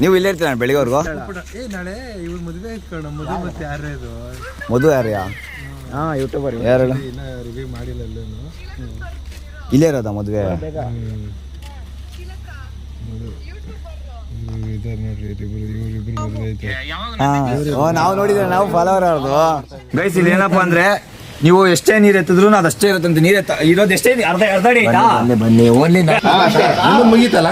ನೀವು ಇಲ್ಲೇ ಇರ್ತೀರ ಬೆಳಿಗ್ಗೆವರೆಗೂ? ನಾಳೆ ಇವ್ರ ಮದುವೆ ಇಟ್ಕೋಣ. ಮದುವೆ ಮತ್ತೆ ಯಾರು ಇದು ಮದುವೆ ಯಾರ್ಯಾ? ಯೂಟ್ಯೂಬರ್ ಯಾರು ಇನ್ನ ರಿವ್ಯೂ ಮಾಡಿಲ್ಲ ಅಲ್ಲೇನು. ಇಲ್ಲೇ ಇರೋದಾ ಮದುವೆ? ನಾವು ನೋಡಿದ್ರೆ ನಾವು ಫಾಲೋವರ್ ಅವ್ರದ್ದು. ಗೈಸ್ ಇಲ್ಲಿ ಏನಪ್ಪ ಅಂದ್ರೆ ನೀವು ಎಷ್ಟೇ ನೀರು ಎತ್ತಿದ್ರು ಅದಷ್ಟೇ ಇರುತ್ತಂತೆ. ನೀರು ಇರೋದು ಎಷ್ಟೇ ಅರ್ಧ ಅಡಿ ಬನ್ನಿ ಓನ್ಲಿ ಮುಗೀತಲ್ಲ.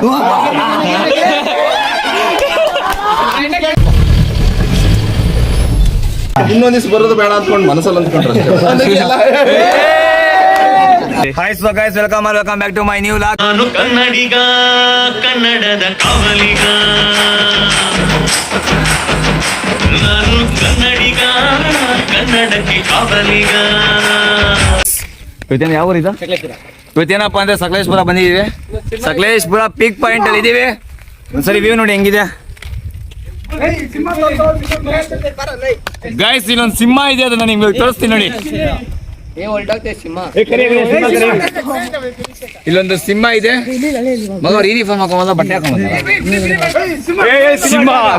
ಇನ್ನೊಂದ್ ದಿವಸ ಬರೋದು ಬೇಡ ಅಂದ್ಕೊಂಡು ಮನಸ್ಸಲ್ಲಿ ಅಂದ್ಕೊಂಡ್ರೆ hi so guys, welcome back to my new vlog. ನಾನು ಕನ್ನಡಿಗ, ಕನ್ನಡದ ಕಾವಲಿಗ. ನಾನು ಕನ್ನಡಿಗ, ಕನ್ನಡಕ್ಕೆ ಕಾವಲಿಗ. ಇವತ್ತೇನು ಯಾವ ಊರಿದ? ಇವತ್ತೇನಪ್ಪ ಅಂದ್ರೆ ಸಕಲೇಶ್ಪುರ ಬಂದಿದ್ದೀವಿ. ಸಕಲೇಶ್ಪುರ ಪೀಕ್ ಪಾಯಿಂಟ್ ಅಲ್ಲಿ ಇದೀವಿ. ಒಂದ್ಸರಿ ವ್ಯೂ ನೋಡಿ ಹೆಂಗಿದೆ ಗೈಸ್. ಇಲ್ಲೊಂದು ಸಿಂಹ ಇದೆ, ಅದನ್ನ ನಿಮ್ಗೆ ತೋರಿಸ್ತೀನಿ ನೋಡಿ. ಇಲ್ಲೊಂದು ಸಿಂಹ ಇದೆ. ಮಗ ಯೂನಿಫಾರ್ಮ್ ಹಾಕೊಂಬಂದ, ಬಟ್ಟೆ ಹಾಕೊಂಬಂದ.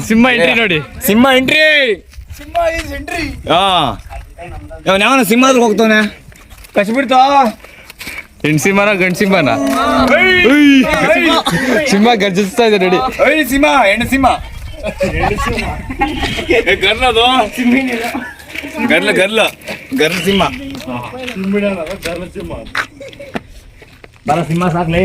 ಸಿಂಹ ಎಂಟ್ರಿ ನೋಡಿ. ಸಿಂಹ ಎಂಟ್ರಿ. ಯಾವನ ಸಿಂಹ ಆದ್ರೂ ಹೋಗ್ತಾನೆ. ಕಚ್ಬಿಡ್ತಾ ಹೆಣ್ ಸಿಂಹನ ಗಂಡ್ ಸಿಂಹನ? ಸಿಂಹ ಗರ್ಜಿಸ್ತಾ ಇದೆ ನೋಡಿ. ಸಿಂಹ ಹೆಣ್ಣು ಸಿಂಹ. ಗರ್ಲದು ಗರ್ಲ ಗರ್ಲ ಗರ್ಲ ಸಿಂಹ. ಬರ ಸಿಂಹ ಸಾಕ್ಲಿ.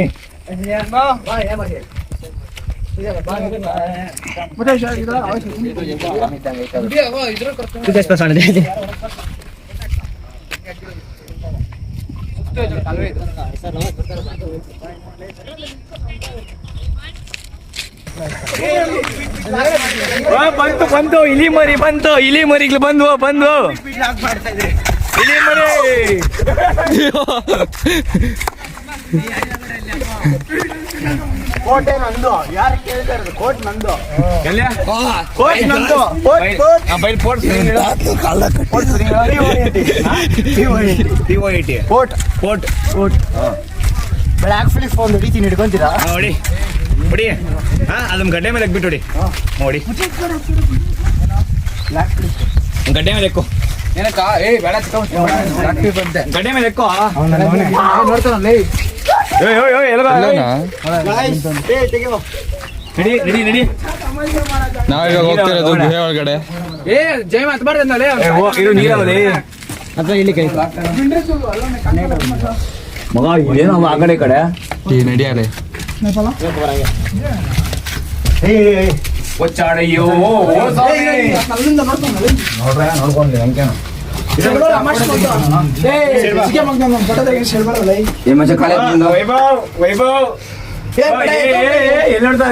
ಬಂತು ಬಂತು ಇಲಿ ಮರಿ, ಬಂತು ಇಲಿ ಮರಿಗಳು ಬಂದ್ವು ಇಲಿ ಮರಿ. ಕೋಟೆ ನಂದು, ಯಾರು ಕೇಳ್ತಾರೆ? ಕೋಟ್ ನಂದು. ಬ್ಲ್ಯಾಕ್ ಫ್ಲಿಪ್ ಒಂದು ಹಿಡಿತೀನಿ, ಹಿಡ್ಕೊಂತೀರಾ? ನೋಡಿ ಹೊಡಿ. ಅದನ್ನ ಗಡ್ಡೆ ಮೇಲೆ ಹಾಕ್ಬಿಟ್ಟು ಹೊಡಿ. ನೋಡಿ ಗಡ್ಡೆ ಮೇಲೆ ಎಕ್ಕೋ. ಗಡ್ಡೆ ಮೇಲೆ ಎಕ್ಕೋ. ನಡಿ. ನಾವೀಗ ಹೋಗ್ತಿರೋದು ಗುಹೆ ಒಳಗಡೆ. ಮಗ ಇದೇನೋ ಆ ಕಡೆ ನಡಿಯಾಲೆ. ಒಚ್ಚಾಡಯ್ಯೋ ನೋಡ್ಕೊಂಡ್ಲಿ ನಂಗೇನು ವೈಭವ್ ಎಲ್ಲಿ ನೋಡ್ತಾ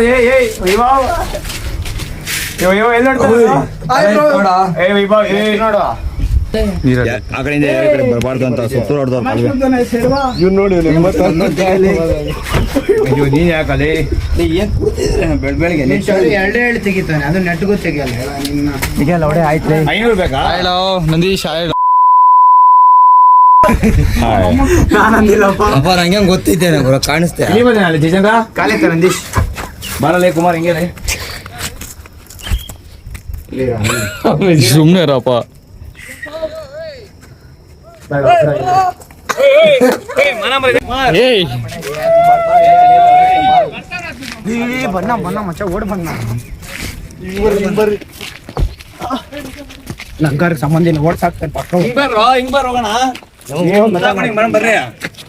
ಎಲ್ಲಿ ನೋಡ್ತಾ ಆ ಕಡೆಯಿಂದ ಬರಬಾರ್ದು ಅಂತ ಸುತ್ತು ನೋಡ್ದವ್ರು. ನೀನ್ ಯಾಕಲ್ಲಿ ಏನ್ ಕೂತಿದ್ರೆ ಬೆಳಗ್ಗೆ ಎರಡು ತೆಗಿತಾನೆ, ಅದು ನೆಟ್ಗೂ ತೆಗಿಯಲ್ಲ. ಹೊಡೆ ಆಯ್ತು. 500 ಬೇಕಾ? ನಂದೀಶ್ ಅಪ್ಪ ನಂಗೆ ಗೊತ್ತಿದ್ದೇನೆ ಕಾಣಿಸ್ತೇ. ಅಲ್ಲಿ ಜಿಜಂಗ ಕಾಲಿತ್ತ ನಂದೀಶ್ ಬರಲೇ ಕುಮಾರ್ ಹಿಂಗೆ ಸುಮ್ಮನೆ ರಪ್ಪ. ಬನ್ನ ಮಚ್ಚ ಓಡ್ ಬನ್ನ. ನಂಗಾರ ಸಂಬಂಧ ಇಲ್ಲ, ಓಡ್ಸಾಕ್ತಾರೆ ಪಕ್ಕ. ಹಿಂಗ್ ಹೋಗೋಣ ಬರ್ರಿ.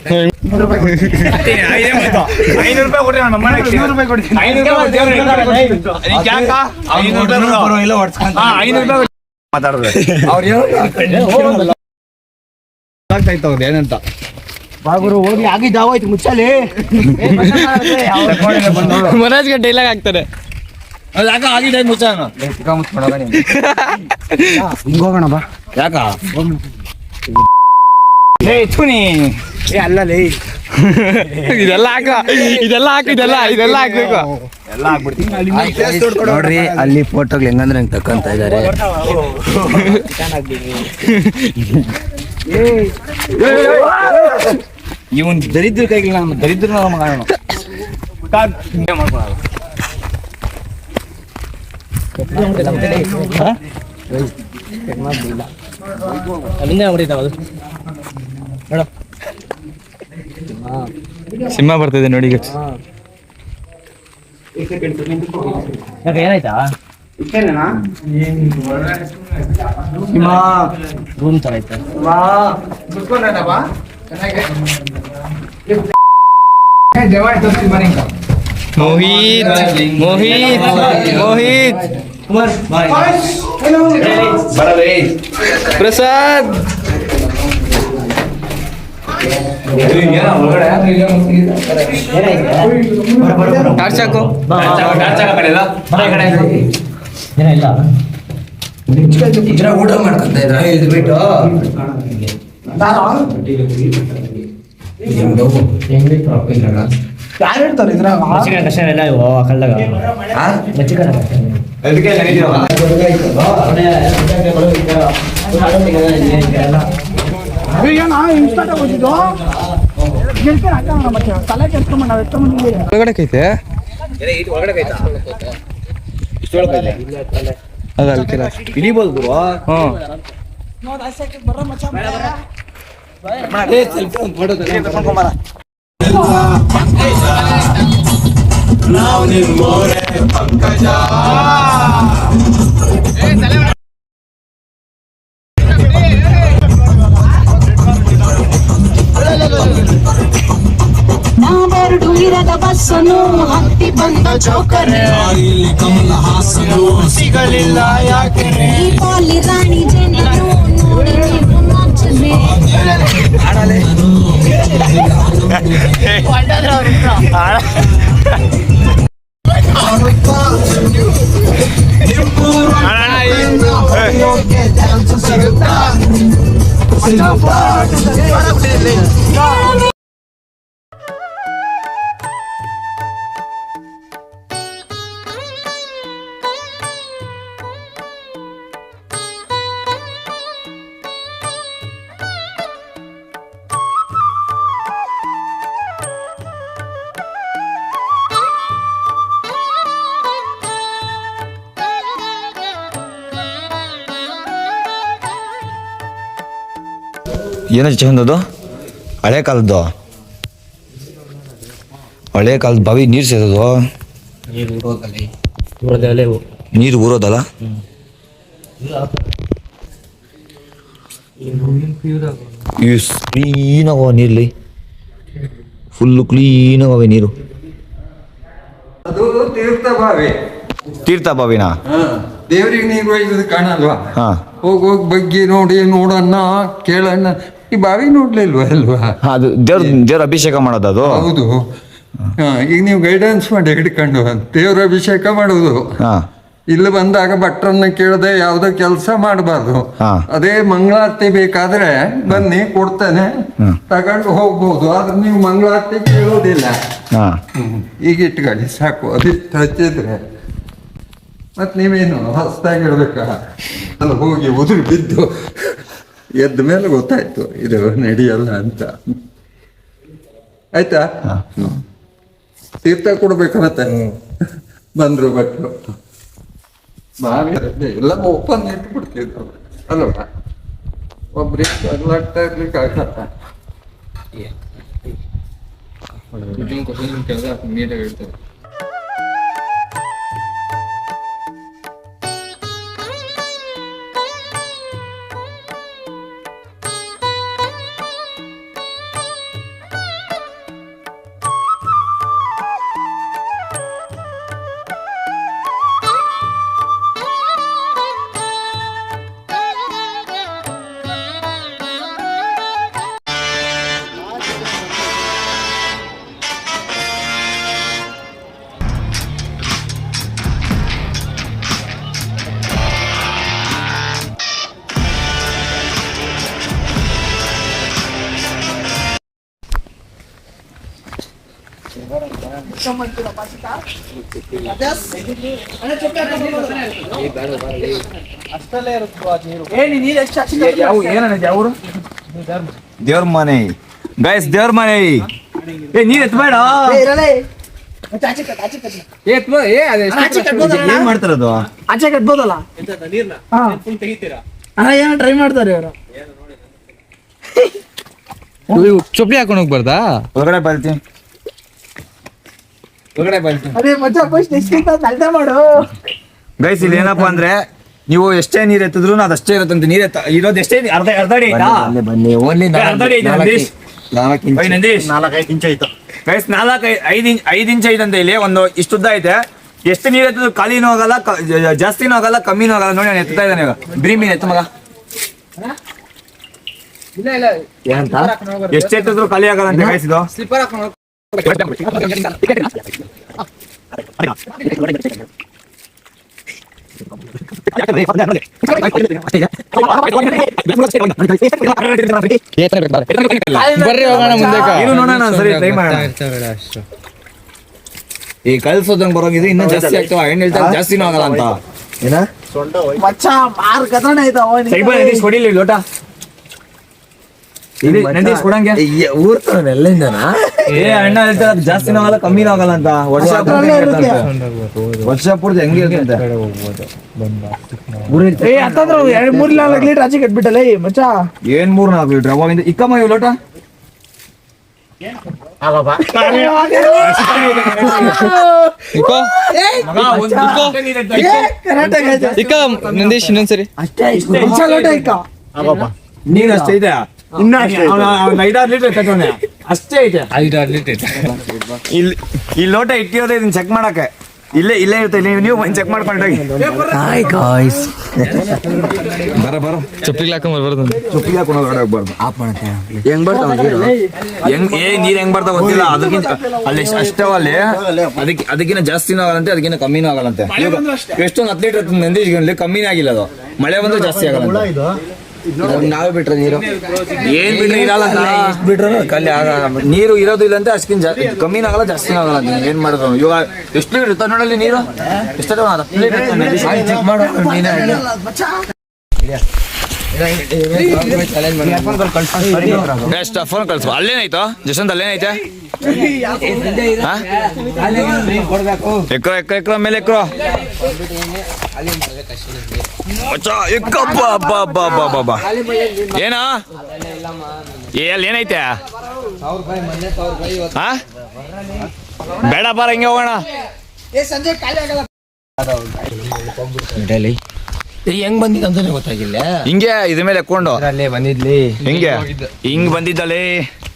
500 ರೂಪಾಯಿ ಕೊಡ್ರಿ. ನಮ್ಮ 500 ರೂಪಾಯಿ ಕೊಡ್ತೀನಿ. 500 ರೂಪಾಯಿ ಮಾತಾಡಿದ್ರೆ ಅವ್ರು ಏನಂತ ಬಾಗುರು ಹೋಗಿ ಆಗಿದ್ದಾಗೋಯ್ತು ಮುಚ್ಚಲಿ. ಮನೋಜ್ಗೆ ಡೈಲಾಗ್ ಆಗ್ತಾರೆ. ಅದು ಯಾಕ ಆಗಿದೆ ಮುಚ್ಚ ಹಿಂಗೋಗೋಣ ಬಾ. ಯಾಕ ತುನಿ ಅಲ್ಲಲೇ ಇದೆಲ್ಲ ಹಾಕ್ಬೇಕು. ಎಲ್ಲ ಹಾಕ್ಬಿಡ್ತೀನಿ ನೋಡ್ರಿ. ಅಲ್ಲಿ ಫೋಟೋಗಳು ಹೆಂಗಂದ್ರೆ ಹೆಂಗ್ ತಕ್ಕಂತ ಇದಾರೆ. ಇವನ್ ದರಿದ್ರ ಕೈಗೆ ನಮ್ಮ ದರಿದ್ರ ಮಾಡೋಣ. ಸಿಂಹ ಬರ್ತಿದೆ ನೋಡಿ ಈಗ. ಏನಾಯ್ತಾ ರೂಮ್ ತರ ಐತೆ ಮೋಹಿತ್ ಮೋಹಿತ್ ಮೋಹಿತ್ ಪ್ರಸಾದ್ ಟಾರ್ಚ್ ಹಾಕು. ಏನಿಲ್ಲ ಊಟ ಮಾಡ್ಕೊಂತ ಇದ್ರ ಇದು ಬಿಟ್ಟು ಯಾರು ಹೇಳ್ತಾರೆ ಇದ್ರ ಮಚ್ಚಿಕಾಯಿ ಕಷಾಯ ಎಲ್ಲ ಇವು ಕಲ್ಲಾಗ ಮಚ್ಚಿಕಾಯಿ ಒಳಗಡೆ ಕೈತೆ ಅದ ಅಲ್ಲಿ ಕೆಲ ಇಳಿಬೋದು ಗುರು. ನಾವೆರಡು ಇರದ ಬಸ್ಸನ್ನು ಹತ್ತಿ ಬಂದ ಚೌಕರೆ ಸಿಗಲಿಲ್ಲ ಯಾಕೆ ದೀಪಾವಳಿ ರಾಣಿ ಜನರು ನೋಡಿ ನೀವು ನಾಚನೆ ಏನೋ ಚಂದದು ಹಳೆ ಕಾಲದ್ದು ಹಳೆ ಕಾಲದ ಬಾವಿ ನೀರು ಸೇದೋದು ನೀರು ಊರೋದಲ್ಲ. ಕ್ಲೀನ್ ಆಗವ ನೀರ್ಲಿ ಫುಲ್ಲು ಕ್ಲೀನ್ ಆಗವೆ ನೀರು. ಅದು ತೀರ್ಥ ಬಾವಿ ತೀರ್ಥ ಬಾವಿನ ದೇವ್ರಿಗೆ ನೀರು ಒಯ್ದು ಕಾಣಲ್ವಾ? ಹಾ ಹೋಗಿ ಬಗ್ಗೆ ನೋಡಿ ನೋಡೋಣ ಕೇಳೋಣ. ಈ ಬಾವಿ ನೋಡ್ಲಿಲ್ವಾ ಅಲ್ವಾ? ಅದು ದೇವ್ರ ಅಭಿಷೇಕ ಮಾಡೋದು ಅದು. ಹೌದು. ಈಗ ನೀವು ಗೈಡೆನ್ಸ್ ಮಾಡಿ ಹಿಡ್ಕೊಂಡು ದೇವ್ರ ಅಭಿಷೇಕ ಮಾಡೋದು. ಹಾ ಇಲ್ಲಿ ಬಂದಾಗ ಭಟ್ರನ್ನ ಕೇಳದೆ ಯಾವುದೋ ಕೆಲಸ ಮಾಡಬಾರ್ದು. ಹಾ. ಅದೇ ಮಂಗಳಾರತಿ ಬೇಕಾದ್ರೆ ಬನ್ನಿ ಕೊಡ್ತೇನೆ ತಗೊಂಡು ಹೋಗ್ಬೋದು. ಆದ್ರೆ ನೀವು ಮಂಗಳಾರತಿ ಕೇಳೋದಿಲ್ಲ. ಹಾ ಈಗ ಇಟ್ಕೊಳ್ಳಿ ಸಾಕು. ಅದಿಷ್ಟು ಹಚ್ಚಿದ್ರೆ ಮತ್ತೆ ನೀವೇನು ಹೊಸದಾಗಿ ಹೇಳ್ಬೇಕಾ? ಅಲ್ಲ ಹೋಗಿ ಉದುರು ಬಿದ್ದು ಎದ್ದ ಮೇಲೆ ಗೊತ್ತಾಯ್ತು ಇದು ನಡೆಯಲ್ಲ ಅಂತ. ಆಯ್ತಾ? ತೀರ್ಥ ಕೊಡ್ಬೇಕು ಮತ್ತೆ ಬಂದ್ರು ಭಟ್ರು. ಬಾವಿ ಎಲ್ಲ ಓಪನ್ ಇಟ್ಬಿಡ್ತಿದ್ರು ಅಲ್ವಾ? ಒಬ್ರಿಗೆ ಬರ್ಲಾಗ್ತಾ ಇರ್ಲಿಕ್ಕೆ ಆಗತ್ತ. ದೇವ್ರ ಮನೆ ಗೈಸ್, ದೇವ್ರ ಮನೆ. ಏ ನೀರ್ ಎತ್ಬೇಡ. ಏನ್ ಮಾಡ್ತಾರದು? ಆಚೆ ಕಟ್ಬೋದಲ್ಲ ಏನೋ ಟ್ರೈ ಮಾಡ್ತಾರೆ ಇವರು. ಚೊಪ್ಲಿ ಹಾಕೊಂಡು ಹೋಗ್ಬಾರ್ದಾ? ಒಳಗಡೆ ಬರ್ತೀನಿ. ಅದೇ ಮಚ್ಚ ಫಸ್ಟ್ ಎಷ್ಟಿಂತ ಅರ್ಥ ಮಾಡು. ಗೈಸ್ ಇಲ್ಲಿ ಏನಪ್ಪಾ ಅಂದ್ರೆ ನೀವು ಎಷ್ಟೇ ನೀರ್ ಎತ್ತಿದ್ರು ಅದಷ್ಟೇ ಇರುತ್ತಂತೆ. ನೀರ್ ಇರೋದು ಎಷ್ಟೇ ಅರ್ಧ ಅಡಿ ಆಯ್ತಾ? ಅರ್ಧ ಅಡಿ ಐತೆ ನಂದೀಶ್. ಓಯ್ ನಂದೀಶ್ 4-5 ಇಂಚ್ ಆಯ್ತು. ಗೈಸ್ 5 ಇಂಚ್ ಐತಂತೆ. ಇಲ್ಲಿ ಒಂದು ಇಷ್ಟುದ್ದ ಐತೆ. ಎಷ್ಟು ನೀರ್ ಎತ್ತಿದ್ರು ಖಾಲಿನೂ ಆಗಲ್ಲ, ಜಾಸ್ತಿನೂ ಆಗಲ್ಲ, ಕಮ್ಮಿನೂ ಆಗಲ್ಲ. ನೋಡಿ ನಾನು ಎತ್ತಾ ಇದ್ದಾನೆ ಈಗ. ಬಿರಿ ಮೀನ್ ಎತ್ತು ಮಗ. ಎಷ್ಟು ಎತ್ತಿದ್ರು ಖಾಲಿ ಆಗಲ್ಲ ಅಂತ ಗೈಸ್ ಇದು. ಬರ್ರಿ ಹೋಗೋಣ ಮುಂದೆ. ಇರು ನೋಡೋಣ, ಸರಿ ಟ್ರೈ ಮಾಡೋಣ. ಈ ಕಲ್ಸೋದಂಗ್ ಬರೋಂಗಿದ್ರೆ ಇನ್ನೂ ಜಾಸ್ತಿ ಆಗ್ತಾವ. ಹೆಣ್ಣು ಹೇಳ್ತಾರೆ ಜಾಸ್ತಿನೂ ಆಗಲ್ಲ ಅಂತ. ಏನ ಮಚ್ಚ ಮಾರ್ ಕದಣ ಐತಾವ. ಸೈಬರ್ ನಂದೀಶ್ ಹೊಡಿಲಿ ಲೋಟ. ನಂದೀಶ್ ಕೊಡಂಗೆ ಊರ್ತಾನೆಲ್ಲಿಂದನಾ? ಏ ಅಣ್ಣ ಹೇಳ್ತಾರೆ ಅದು ಜಾಸ್ತಿನೂ ಆಗಲ್ಲ, ಕಮ್ಮಿನೂ ಆಗಲ್ಲ ಅಂತ. ವರ್ಷ ಪೂರ್ತಿ ಹೆಂಗೆ ಇರ್ತಂತೆ. ಏ ಹತ್ತಂದ್ರ 3-4 ಲೀಟರ್ ಆಚೆ ಕಟ್ಬಿಟ್ಟಲ್ಲ ಈ ಮಚ್ಚ. ಏನ್ 3-4 ಲೀಟರ್ ಅವಾಗಿಂದ ಇಕ್ಕಮ್ಮ ಇವ್ ಲೋಟ. ಇಕ್ಕ ನಂದೀಶ್ ಇನ್ನೊಂದ್ಸರಿ. ಮಚ್ಚ ಲೋಟ ಇಕ್ಕ. ನೀನ್ ಅಷ್ಟೇ ಇದೆ. ಇನ್ನ ಅಷ್ಟೇ ಐತೆ. 5-6 ಲೀಟರ್ ಕಟ್ಟೋನೆ ಅಷ್ಟೇ ಐತೆ. 5-6 ಲೀಟರ್. ಇಲ್ಲಿ ಈ ಲೋಟ ಇಟ್ಟಿರೋದೇ ಇದನ್ನ ಚೆಕ್ ಮಾಡಕ್ಕೆ. ಇಲ್ಲೇ ಇರುತ್ತೆ. ನೀವು ಚೆಕ್ ಮಾಡ್ಕೊಂಡೋಗಿ. ಬರ ಚೊಪ್ಲಿಗೆ ಹಾಕೊಂಡ್ ಬರ್ಬಾರ್ದು. ಚುಪ್ಪಿಗೆ ಹಾಕೊಂಡು ಹೊರಡೋಗ್ಬಾರ್ದು. ಹೆಂಗ್ ಬರ್ತಾವ ನೀರು? ನೀರ್ ಹೆಂಗ್ ಬರ್ತಾವ ಗೊತ್ತಿಲ್ಲ. ಅದಕ್ಕಿಂತ ಅಲ್ಲಿ ಅಷ್ಟವ ಅಲ್ಲಿ ಅದಕ್ಕಿಂತ ಜಾಸ್ತಿನೂ ಆಗಲ್ಲಂತೆ, ಅದಕ್ಕಿಂತ ಕಮ್ಮಿನೂ ಆಗಲ್ಲಂತೆ. ಎಷ್ಟೊಂದು 10 ಲೀಟರ್ ನಂದೀಶ್ ಕಮ್ಮಿನೇ ಆಗಿಲ್ಲ ಅದು. ಮಳೆ ಬಂದ್ರೆ ಜಾಸ್ತಿ ಆಗಲ್ಲ. ನಾವೇ ಬಿಟ್ರೆ ನೀರು ಏನ್ ಬಿಟ್ರೆ ಇರಲ್ಲ ಬಿಟ್ರೆ ಕಲ್ಲಿ ನೀರು ಇರೋದು ಇಲ್ಲ ಅಂತ ಅಷ್ಟಕ್ಕಿಂತ ಕಮ್ಮಿನೂ ಆಗಲ್ಲ, ಜಾಸ್ತಿನೂ ಆಗಲ್ಲ. ಏನ್ ಮಾಡಿದ್ರು ಇವಾಗ ಎಷ್ಟು ಲೀಟರ್ ಇರ್ತಾವ ನೋಡಲ್ಲಿ ನೀರು. ಎಷ್ಟು 10 ಲೀಟರ್ ಚೆಕ್ ಮಾಡೋ. ಫೋನ್ ಕಳ್ಸು. ಅಲ್ಲೇನಾಯ್ತು ಜಸಂತ್? ಅಲ್ಲೇನೈತೆ? ಎಕ್ರೋ ಮೇಲೆ ಎಕ್ರೋ ಏನ ಅಲ್ಲಿ ಏನೈತೆ? ಬೇಡ ಬಾರ ಹಿಂಗೆ ಹೋಗೋಣ. ಹೆಂಗ್ ಬಂದಿದ್ ಅಂತಾನೆ ಗೊತ್ತಾಗಿಲ್ಲ. ಹಿಂಗೆ ಇದ್ರ ಮೇಲೆ ಎಕ್ಕೊಂಡು ಅಲ್ಲೇ ಬಂದಿದ್ಲಿ. ಹಿಂಗೆ ಹಿಂಗ್ ಬಂದಿದ್ದಲ್ಲೇ.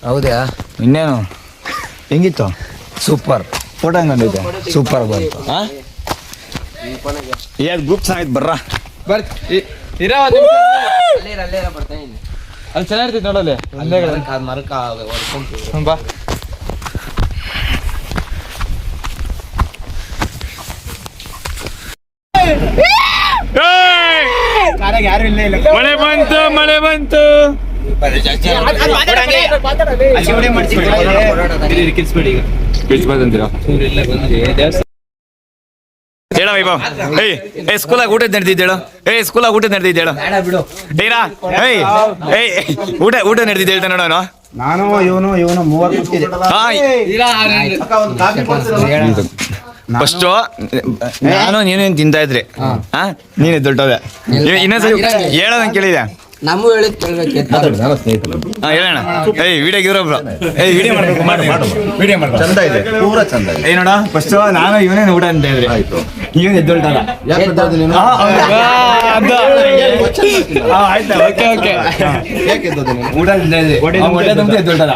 ಹೌದಾ? ಇನ್ನೇನು ಹೆಂಗಿತ್ತು? ಸೂಪರ್. ಫೋಟೋ ಹೆಂಗ್ ಬಂದೈತೆ? ಸೂಪರ್ ಬಂತು. ಗ್ರೂಪ್ ಚೆನ್ನಾಗಿತ್ತು ಬರ್ರ. ಅಲ್ಲಿ ಚೆನ್ನಾಗಿರ್ತೈತಿ ನೋಡಲ್ಲಿ. ಮರಕ ಬಾ. ಮಳೆ ಬಂತು. ಹೇಳ ವೈಭವ್. ಸ್ಕೂಲಾಗ ಊಟ ನಡೆದಿದ್ದೇಳು. ಸ್ಕೂಲಾಗ ಊಟ ನಡೆದಿದ್ದೇಳು. ಏರಾ ಊಟ ನಡೆದಿದ್ದೆ ಹೇಳ್ತಾ ನೋಡೋಣ. ನಾನು ಇವನು 30 ಫಸ್ಟು ನಾನು ನೀನೇನ್ ತಿಂತಾ ಇದ್ರಿ. ನೀನೇ ದೊಡ್ಡವೆ. ಇನ್ನೊಂದ್ಸರಿ ಹೇಳೋದಂಗೆ ಕೇಳಿದೆ. ನಮಗೂ ಹೇಳಿದ್ ಕೇಳ್ಬೇಕು. ಹೇಳೋಣ. ವಿಡಿಯೋ ಇವ್ರೊಬ್ರು ವಿಡಿಯೋ ಮಾಡ್ಬೇಕು. ಚಂದ ಇದೆ, ಪೂರ ಚಂದ ಇದೆ. ನೋಡ ಫಸ್ಟ್ ನಾನು ಇವನೇ ಊಟ ಅಂತ ಇದ್ರಿ. ಇವನ್ ಎದ್ದೊಳ್ಟಲ್ಲ. ಊಟ ತಿಂತಾ ಇದ್ರಿ. ಹೊಟ್ಟೆ ತುಂಬ ಎದ್ದೊಳ್ಟಲ್ಲ.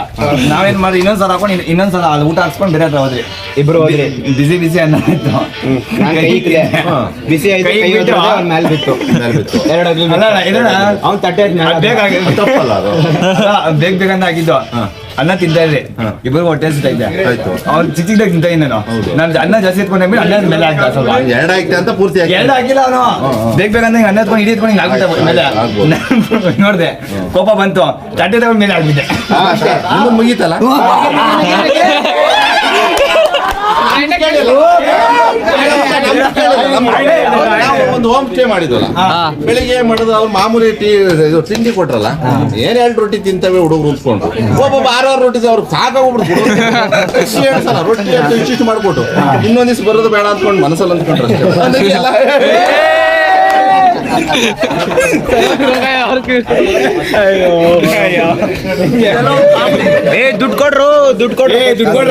ನಾವೇನ್ ಮಾಡಿ ಇನ್ನೊಂದ್ಸಲ ಹಾಕೊಂಡು ಇನ್ನೊಂದ್ಸಲ ಅಲ್ಲಿ ಊಟ ಹಾಕ್ಸ್ಕೊಂಡು ಬೇರೆ ಹತ್ರ ಹೋದ್ರಿ. ಇಬ್ರು ಹೋದ್ರಿ. ಬಿಸಿ ಅನ್ನ ಇತ್ತು. ಬಿಸಿ ಮೇಲೆ ಬಿತ್ತು. ಅವ್ನು ತಟ್ಟೆ ಬೇಕಂತ ಹಾಕಿದ್ದು. ಅನ್ನ ತಿಂತಾ ಇದ್ರಿ. ಇಬ್ಬರು ಹೊಟ್ಟೆ ಸಿಗ್ತಾ ಅವ್ನು ಚಿಕ್ಕ ತಿಂತಾ ಇದ್ದ. ನಾನು ಅನ್ನ ಜಾಸ್ತಿ ಎತ್ಕೊಂಡೆ ಅನ್ನ ಮೇಲೆ ಹಾಕಿದ. ಸ್ವಲ್ಪ ಎರಡು ಹಾಕ್ತೆ ಅಂತ ಪೂರ್ತಿ ಎರಡು ಹಾಕಿಲ್ಲ ಅವನು. ಬೇಕಂತ ಅನ್ನ ಎತ್ಕೊಂಡು ಇಡೀ ಎತ್ಕೊಂಡು ಹಿಂಗೆ ಆಗ್ಬಿಟ್ಟೆ ಮೇಲೆ. ನೋಡ್ದೆ ಕೋಪ ಬಂತು. ತಟ್ಟೆ ತಗೊಂಡು ಮೇಲೆ ಆಗ್ಬಿಟ್ಟೆ. ಮುಗೀತಲ್ಲ. ಒಂದು ಹೋಮ್ ಸ್ಟೇ ಮಾಡಿದ್ವಲ್ಲ ಬೆಳಿಗ್ಗೆ ಏನ್ ಮಾಡೋದು ಅವ್ರು ಮಾಮೂಲಿ ಇದು ತಿಂಡಿ ಕೊಟ್ರಲ್ಲ ಏನ್ 2 ರೊಟ್ಟಿ ತಿಂತವೆ ಹುಡುಗರು ಉಂತ್ಕೊಂಡು ಒಬ್ಬೊಬ್ಬ 6 ರೊಟ್ಟಿ ಅವ್ರು ಸಾಕಾಗ್ಬಿಡ್ತು ಸಲ ರೊಟ್ಟಿ ಅಂತ ಇಷ್ಟಿಷ್ಟು ಮಾಡ್ಬಿಟ್ಟು ಇನ್ನೊಂದ್ ದಿವ್ಸ ಬರೋದು ಬೇಡ ಅಂದ್ಕೊಂಡು ಮನಸ್ಸಲ್ಲಿ ಅಂದ್ಕೊಂಡ್ರೆ ದುಡ್ಡು ಕೊಡ್ರು ದುಡ್ಡು ಕೊಡ್ರು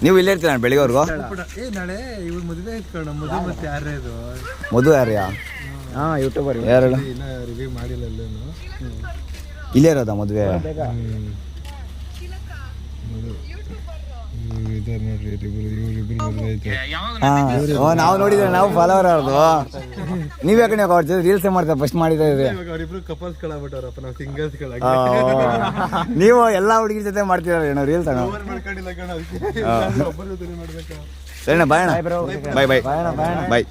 ನೀವು ಇಲ್ಲೇ ಇರ್ತೀರ ಬೆಳಿಗ್ಗೆವರೆಗೂ ಮದುವೆ ಯಾರ್ಯಾ ಯೂಟ್ಯೂಬರ್ ಯಾರು ಇಲ್ಲೇ ಇರೋದಾ ಮದುವೆ ನಾವು ನೋಡಿದ್ರೆ ನಾವು ಫಾಲೋವರ್ ಅವ್ರದ್ದು ನೀವ್ ಯಾಕಂದ್ರೆ ಅವ್ರ ರೀಲ್ಸ್ ಮಾಡ್ತಾರೆ ಫಸ್ಟ್ ಮಾಡಿದ್ರೆ ನೀವು ಎಲ್ಲಾ ಹುಡುಗಿ ಜೊತೆ ಮಾಡ್ತೀರ ರೀಲ್ಸ್ ಸರಿನಾ ಬಾಯ್ ಬಾಯ್ ಬಾಯ್ ಬಾಯ್